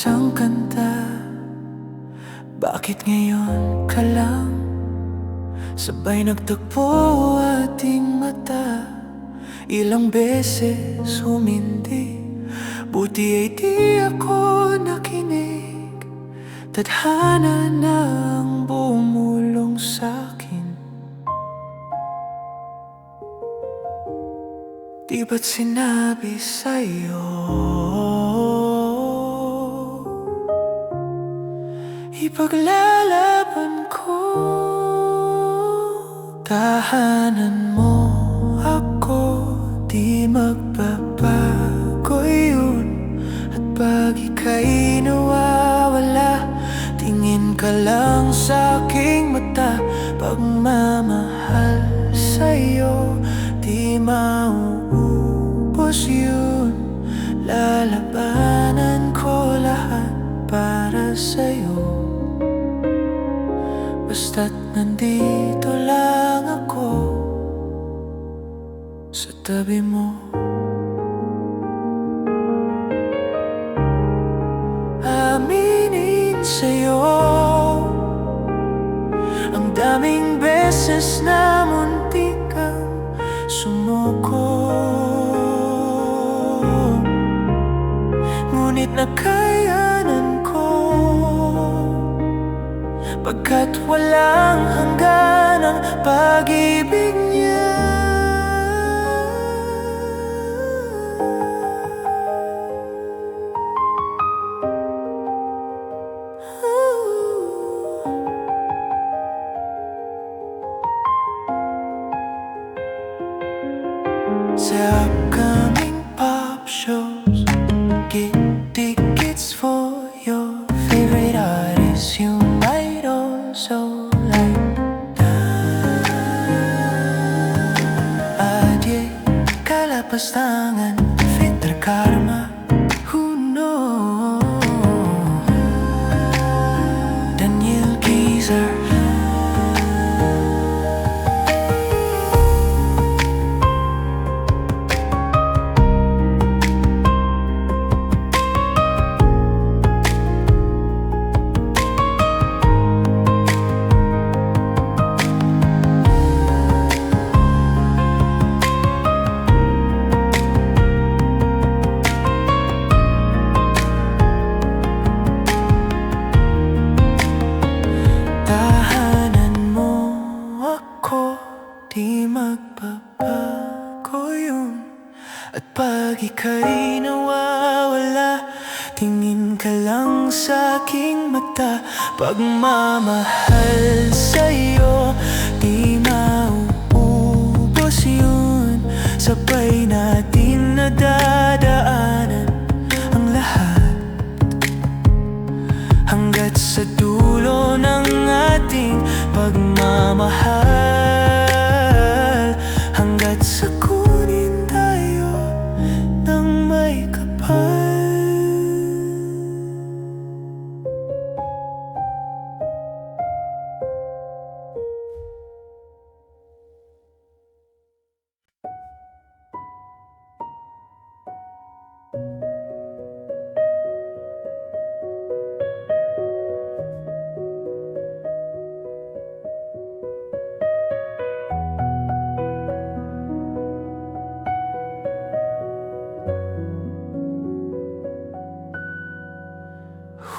isang kanta. Bakit ngayon ka lang sabay nagtagpo ating mata? Ilang beses humindi, buti ay di ako nakinig. Tadhana na ang bumulong sa'kin. Di ba't sinabi sa'yo ipaglalaban ko? Tahanan mo ako, di magbabago yun. At pag ika'y nawawala, tingin ka lang sa'king mata. Pagmamahal sa'yo, di mauubos yun. Lalabanan ko lahat para sa'yo, basta't nandito lang ako sa tabi mo. Aminin sa'yo, ang daming beses na muntik kang sumuko, ngunit nakayanan ko, pagkat walang hanggan ang pag-ibig niya. Sa upcoming pop shows, get tickets for your favorite artists you might also like. Adye, kalapastangan, Fitter Karma, who knows? Daniel Geezer. Di magbabago yun. At pag ika'y nawawala, tingin ka lang sa'king mata. Pagmamahal sa'yo, di mauubos yun. Sabay natin nadadaanan ang lahat, hanggat sa dulo ng ating pagmamahal. Hanggat sa kunin tayo ng may kapal.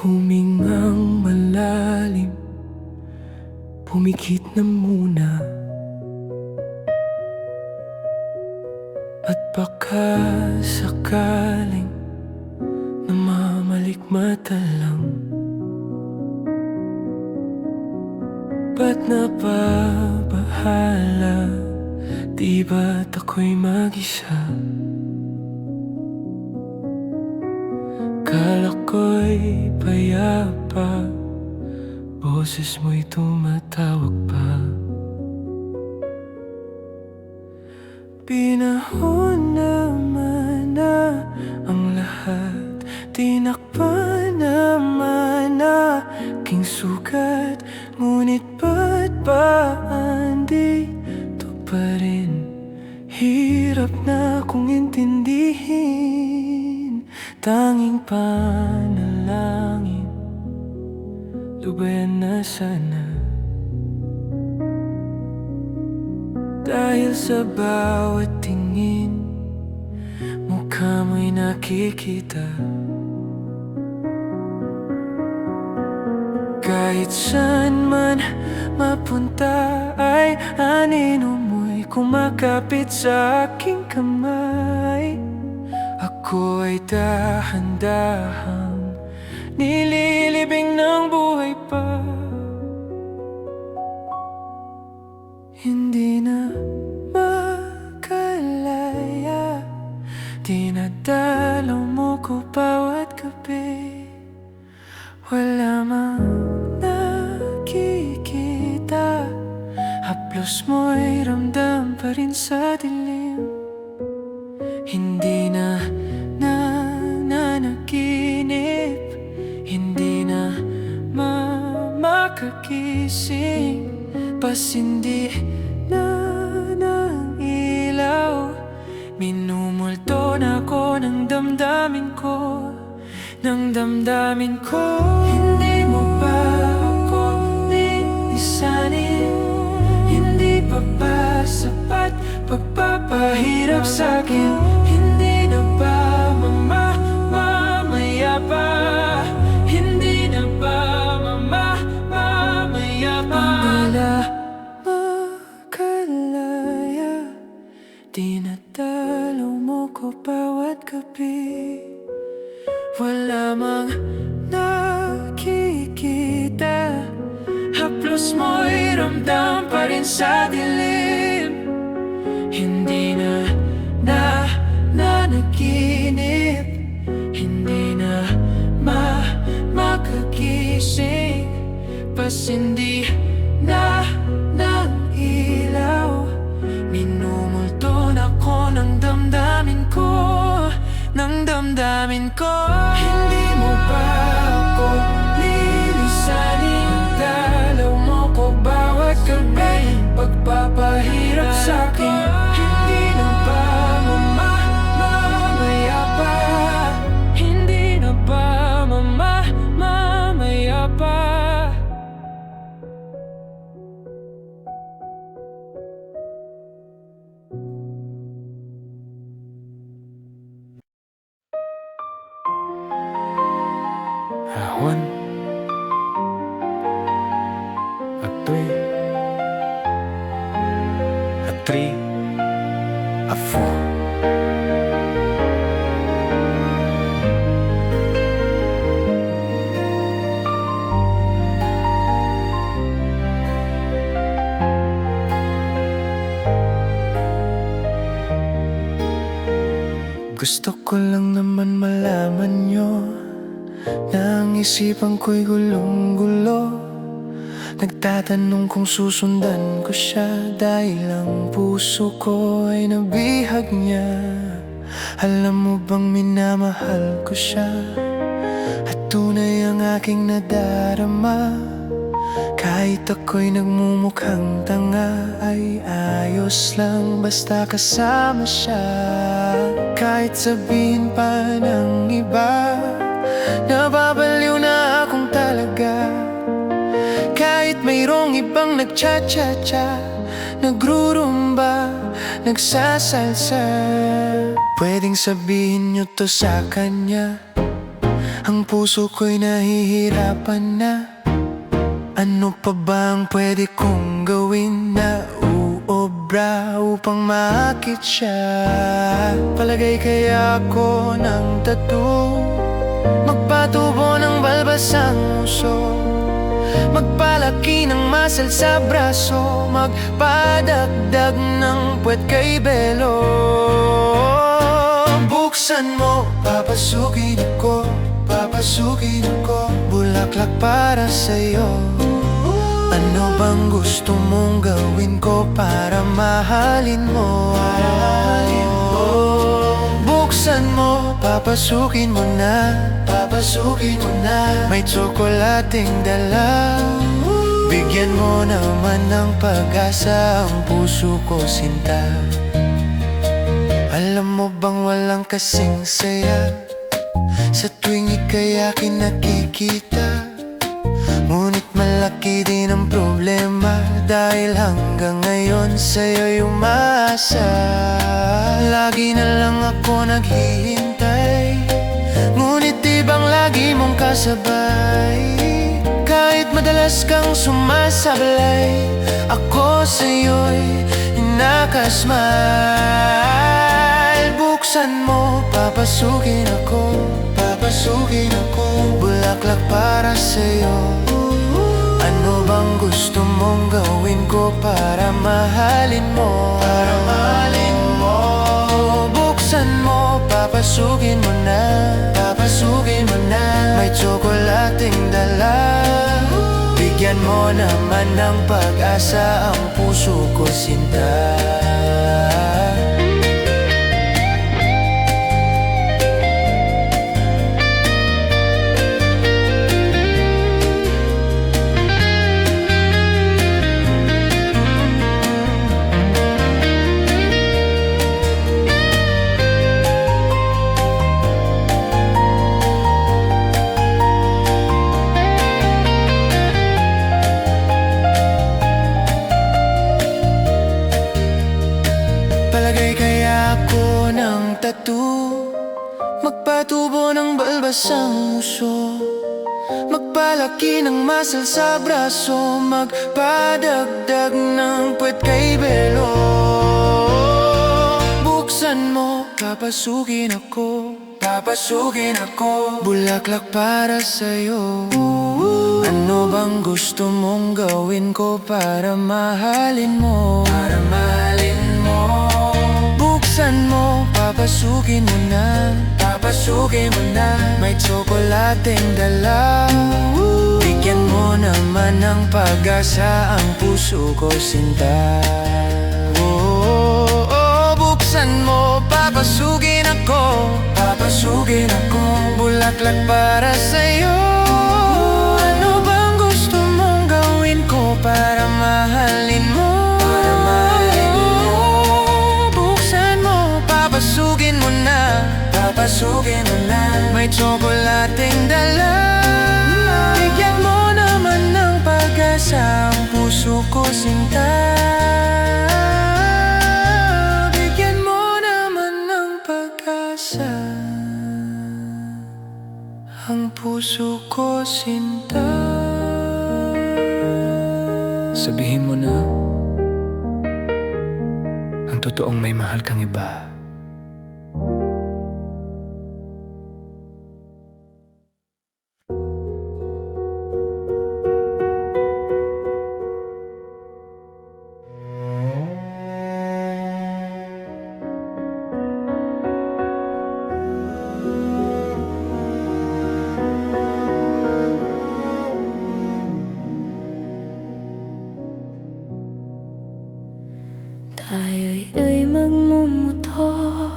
Humingang malalim, pumikit na muna, at baka sakaling namamalikmata lang. Ba't napabahala? Di ba't ako'y mag-isa? Kala ko'y payapa, boses mo'y tumatawag pa. Pinahon naman na ang lahat, tinakpan naman na aking sugat. Ngunit ba't ba andito pa rin? Hirap na kong intindihin. tanging panalangin, lubayan na sana. Dahil sa bawat tingin, mukha mo'y nakikita. Kahit saan man mapunta ay anino mo'y kumakapit sa aking kamay. Ako ay dahan-dahang nililibing ng buhay pa. Hindi na makalaya, dinadalaw mo ko bawat gabi. Wala mang nakikita, haplos mo'y ramdam pa rin sa dilim. Hindi na nanaginip, hindi na makagising. Pasindi na ng ilaw, minumulto na ako ng damdamin ko, ng damdamin ko. Hindi mo ba ako lilisanin? Hindi pa ba sapat pagpapahirap sa'kin? Hindi na ba mamaya pa? Hindi na ba mamaya pa? Makalaya, dinadalaw mo ko bawat gabi. Wala mang nakikita, haplos mo'y ramdam pa rin sa dilim. Hindi na nanaginip, hindi na makagising. Pasindi na ng ilaw, minumulto na ko ng damdamin ko, ng damdamin ko. Hindi mo ba ako lilisanin? Dalaw mo ko bawat gabi, pagpapahirap sa'kin. Hindi na ba mamaya pa? Hindi na ba mamaya pa? A 1, a 2, a 3, a 4. Gusto ko lang naman malaman nyo na ang isipan ko'y gulong-gulo. Nagtatanong kung susundan ko siya, dahil ang puso ko ay nabihag niya. Alam mo bang minamahal ko siya, at tunay ang aking nadarama. Kahit ako'y nagmumukhang tanga, ay ayos lang basta kasama siya. Kahit sabihin pa ng iba, nababaliw na akong talaga. Kahit mayroong ibang nagcha-cha-cha, nagrurumba, nagsasalsa, pwedeng sabihin nyo to sa kanya. Ang puso ko'y nahihirapan na. Ano pa ba ang pwede kong gawin na uobra upang maakit siya? Palagay kaya ako ng tattoo, magpatubo ng balbas ang uso, magpalaki ng muscle sa braso, magpadagdag ng puwet kay belo. Buksan mo, papasukin ako, bulaklak para sa'yo. Ano bang gusto mong gawin ko para mahalin mo? Buksan mo, papasukin mo na, may tsokolating dala. Bigyan mo naman ng pag-asa ang puso ko, sinta. Alam mo bang walang kasing saya Sa tuwing ika'y akin nakikita, ngunit malaki din ang problema, dahil hanggang ngayon sa'yo'y umaasa. Lagi na lang ako naghihintay, ngunit di bang lagi mong kasabay? Kahit madalas kang sumasablay, ako sa'yo'y nakasmile. Buksan mo, papasukin ako, papasukin ako. Bulaklak para sa'yo. Ano bang gusto mong gawin ko para mahalin mo? Para mahalin mo. Buksan mo, papasukin mo na, papasukin mo na. May tsokolating dala, bigyan mo naman ng pag-asa ang puso ko, sinta. Palagay kaya ako ng tattoo, magpatubo ng balbas ang uso, magpalaki ng muscle sa braso, magpadagdag ng puwet kay belo. Buksan mo, papasukin ako, papasukin ako. Bulaklak para sa'yo. Ano bang gusto mong gawin ko para mahalin mo? Para mahalin mo. Buksan mo, papasukin mo na, papasukin mo na. May tsokolating dala, bigyan mo naman ng pag-asa ang puso ko, sinta. Buksan mo, papasukin ako, papasukin ako. Bulaklak para sa'yo. Ano bang gusto mong gawin ko para mahalin mo? Para mahalin mo. Buksan mo, papasukin mo na, papasukin mo na. May tsokolating dala, bigyan mo naman ng pag-asa ang puso ko, sinta. Ang puso ko, sinta. Sabihin mo na ang totoong may mahal kang iba. Tayo'y magmumotor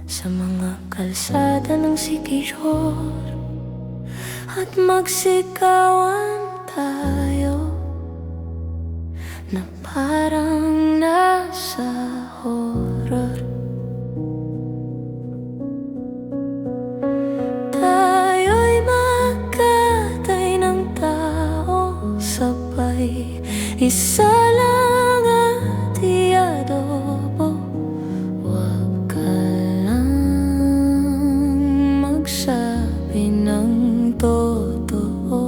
sa mga kalsada ng Siquijor, at magsikawan tayo na parang nasa horror. Tayo'y magkatay ng tao sabay, isa lang at iadobo. Huwag ka lang magsabi ng totoo.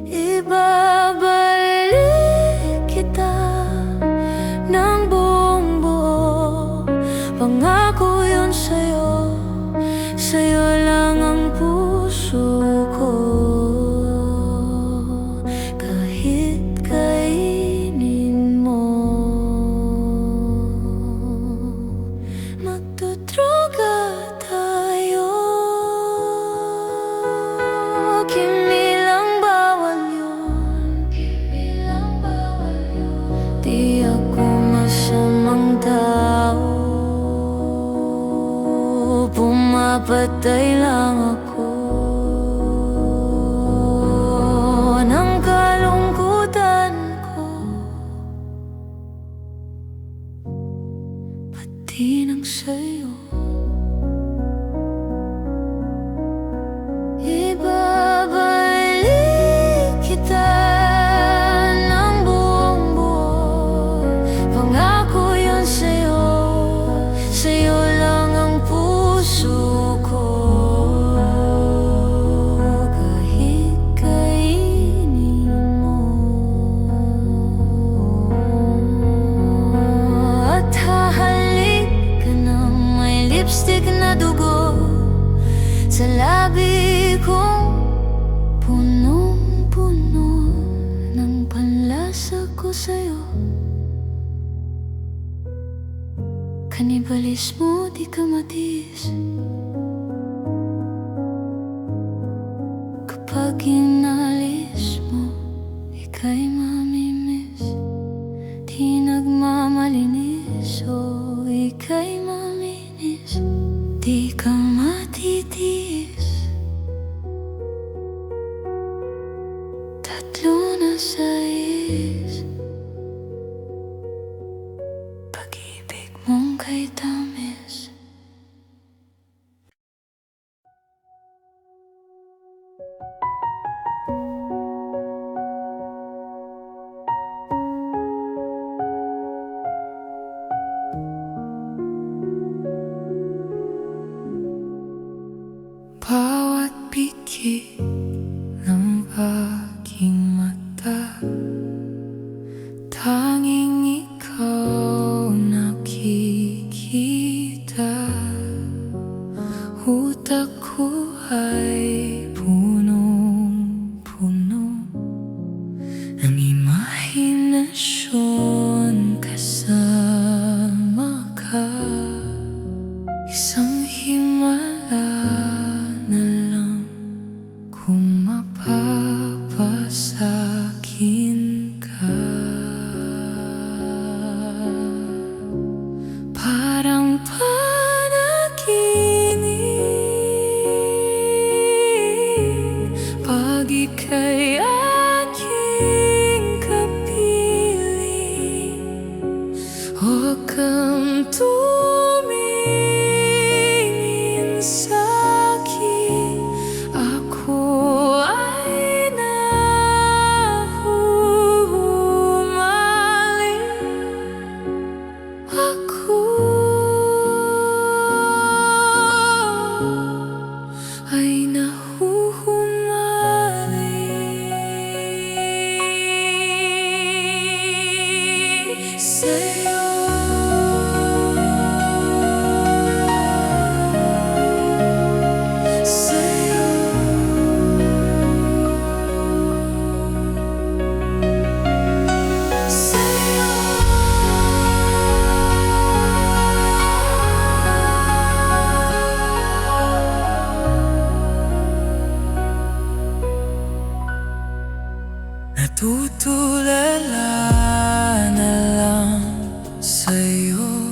Ibabalik kita ng buong buo. Pangako yun sa'yo, sa'yo lang ang puso ko. Di ako masamang tao, pumapatay lang ako ng kalungkutan ko. di nang sa'yo. Ibabalik kita ng buong buo. Pangako yun sa'yo, sa'yo lang ang puso ko. Kahit kainin mo at hahalik ka ng may lipstick na dugo sa labi kong punong-puno ng panlasa ko sa'yo. Kanibalismo, di ka matiis. Kapag inalis mo, ika'y mamimiss. Di nagmamalinis, o ika'y maminis. Di ka matitiis. Tatlo na sais. Pag-ibig mong kay tamis. Bawat piki ng aking mata, tanging ikaw nakikita. Utak ko ay punong-puno ng imahinasyon kasama ka. Isang himala na lang kung mapapasakin ka. Parang panaginip pag ika'y aking kapiling. Huwag kang tumingin sa'kin, ako ay nahuhumaling. Ako ay nahuhumaling sa'yo. Natutulala na lang sa'yo.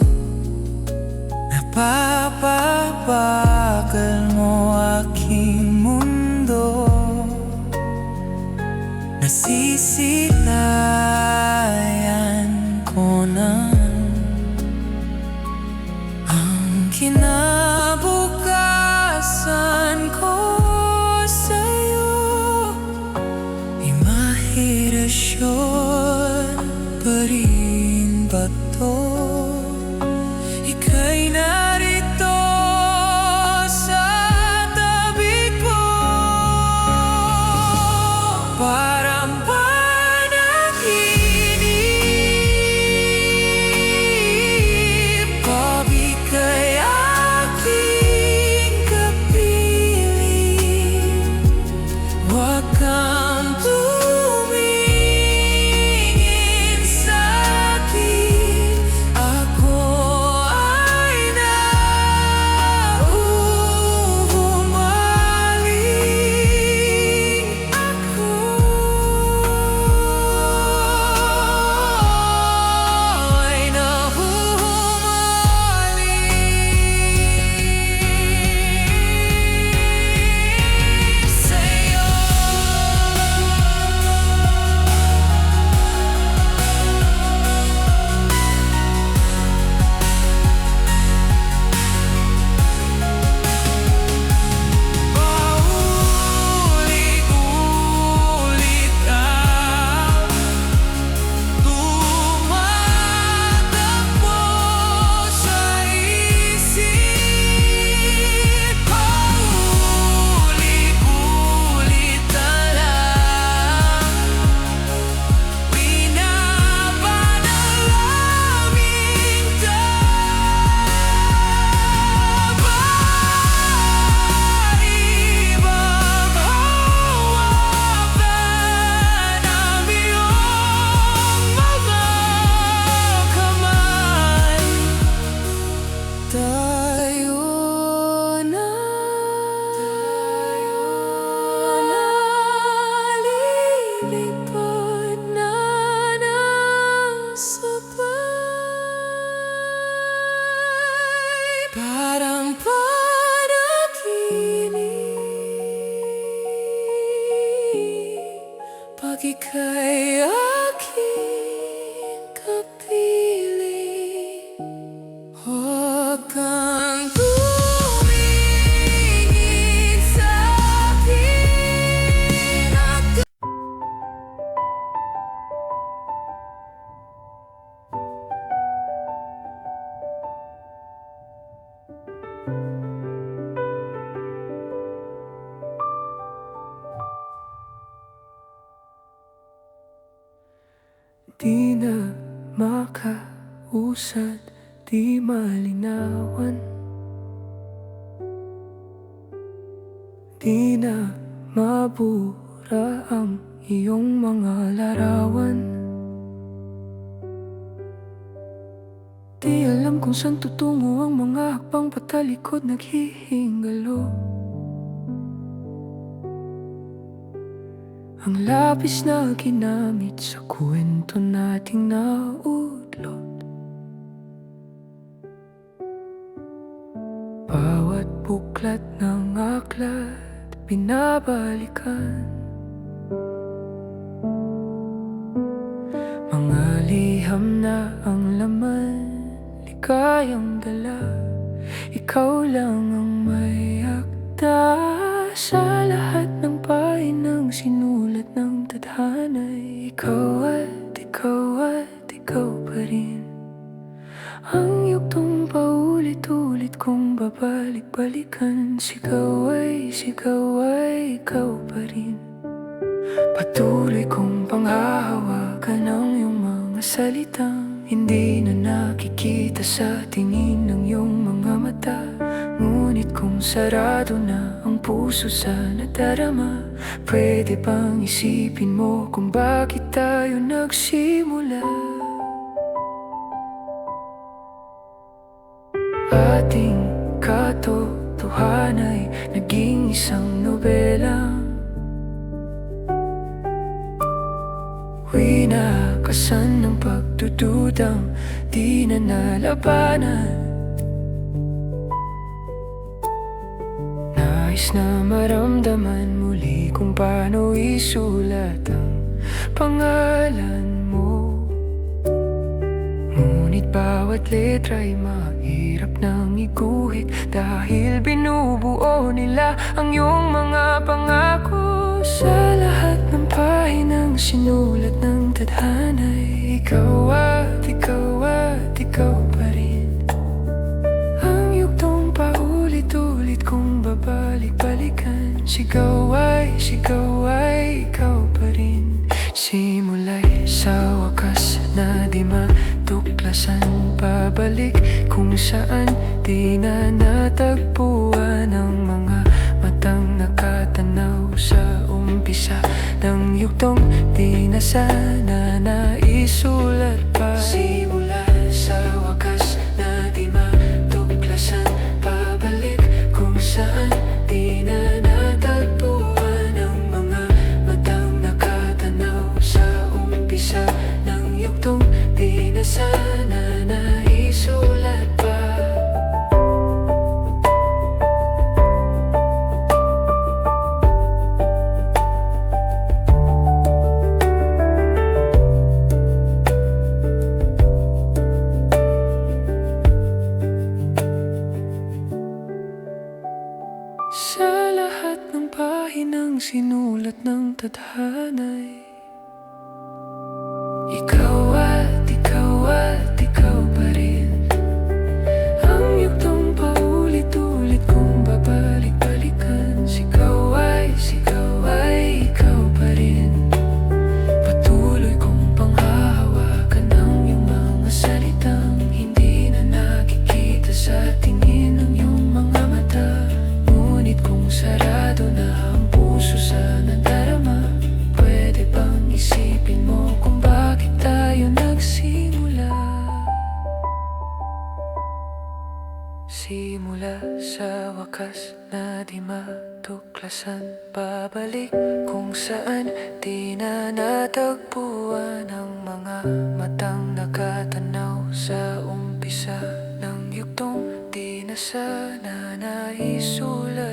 Napapabagal mo aking mundo. Nasisilayan ko na ang kinabukasan ko sa'yo. Imahinasyon pa rin ba to? Ika'y narito sa tabi ko. Parang panaginip pag ika'y parang panaginip pag ika'y aking kapiling. Huwag kang tumingin sa'kin at di na makausad, di malinawan, di na mabura ang iyong mga larawan. Di alam kung saan tutungo ang mga hakbang patalikod naghihingalo. Ang lapis na ginamit sa kwento nating naudlot. Bawat buklat ng aklat binabalikan. Mga liham na ang laman, ligayang dala. Ikaw lang ang may akda sa lahat ng pahinang sinulat ng tadhana'y ikaw at ikaw at ikaw pa rin. Ang yugtong paulit-ulit kong babalik-balikan. Sigaw ay ikaw pa rin. Patuloy kong panghahawakan ang iyong mga salitang hindi na nakikita sa tingin ng iyong mga mata. Ngunit kung sarado na ang puso sa nadarama, pwede bang isipin mo kung bakit tayo nagsimula? Ating katotohanan ay naging isang nobela. Winakasan ng pagdududang di na nalabanan. Nais na maramdaman muli kung paano isulat ang pangalan mo. Ngunit bawat letra'y mahirap nang iguhit dahil binubuo nila ang iyong mga pangako. Sa lahat ng pahinang sinulat ng tadhana'y ikaw at ikaw pa rin. Ang yugtong paulit-ulit kong babalik-balikan. Sigaw ay ikaw pa rin. Simula'y sa wakas na di matuklasan, pabalik kung saan di na natagpuan ang mga matang nakatanaw sa umpisa ng yugtong di na sana naisulat pa. Simula sa wakas na di matuklasan, pabalik kung saan di na natagpuan ang mga matang nakatanaw sa umpisa ng yugtong di na sana naisulat pa. Sa lahat ng pahinang sinulat ng tadhana'y ikaw at ikaw pa rin. Ang yugtong paulit-ulit kong babalik-balikan. Sigaw ay ikaw pa rin. Patuloy kong panghahawakan ang iyong mga salitang hindi na nakikita sa tingin ng iyong mga mata. Ngunit kung sarado na ang puso sa nadarama, pwede bang isipin mo kung bakit tayo nagsimula? Simula sa wakas na di matuklasan, babalik kung saan di na natagpuan ang mga matang nakatanaw sa umpisa ng yugtong di na na sana naisulat.